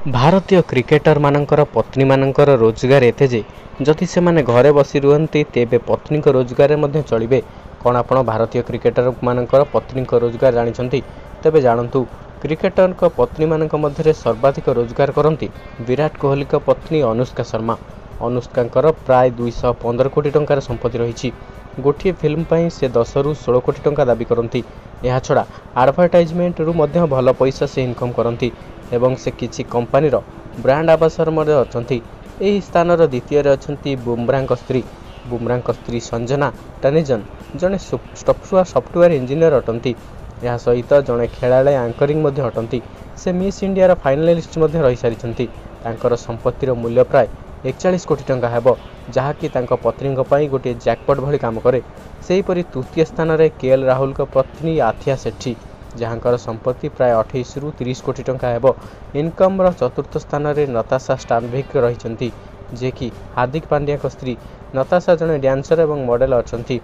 भारतीय क्रिकेटर मानकर पत्नी मानकर रोजगार एते जे जदि से माने घरे बसी रुहंती तेबे पत्नी को रोजगार मध्ये चलिबे। कौन आपण भारतीय क्रिकेटर मानकर पत्नी को रोजगार जानिछंती? तेबे जानंतु क्रिकेटर को पत्नी मानक मध्यरे सर्वाधिक रोजगार करंती विराट कोहली को पत्नी अनुष्का शर्मा। अनुष्का प्राय 215 कोटी टंकार संपत्ति रही। गोटे फिल्म पाई से 10 रु 16 कोटी टंका दाबी करती। यह छड़ा आडभरटाइजमेंट रु मध्य भल पैसा से इनकम करती एवं से किसी कंपानीर ब्रांड आंबासडर मध्य अछंती। एही स्थानर द्वितीय अछंती बुमराह स्त्री। बुमराह स्त्री संजना टनेजन जड़े सॉफ्टवेयर इंजीनियर अटंती। यह सहित जड़े खेलाड़ी एंकरिंग मध्य अटंती। से मिस इंडिया फाइनालिस्ट मध्य रही सारी। तांकर संपत्तिर मूल्य प्राय 41 कोटी टंका हेबो, जहाँकि तांको पत्नी पई गोटे जैकपॉट भली काम करे। सेहीपरि तृतीय स्थान रे केएल राहुल को पत्नी आथिया सेठी, जहाँकर संपत्ति प्राय 28 रु 30 कोटी टंका हेबो। इनकम रो चतुर्थ स्थान रे नताशा स्टानविक रहिसंती, जे कि हार्दिक पांड्या को स्त्री। नताशा जने डांसर एवं मॉडल अछंती।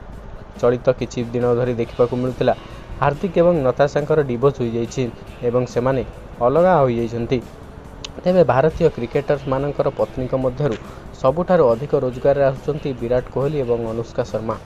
चलित किछि दिन धरि देखिबा को मिलुतिला हार्दिक एवं नताशांकर डिवोर्स होई जाइछि एवं सेमाने अलगा होई जाइछंती। तेबे भारतीय क्रिकेटर्स मानकर पत्नी मध्यरु सबुठारु अधिक रोजगार आसुचंती विराट कोहली एवं अनुष्का शर्मा।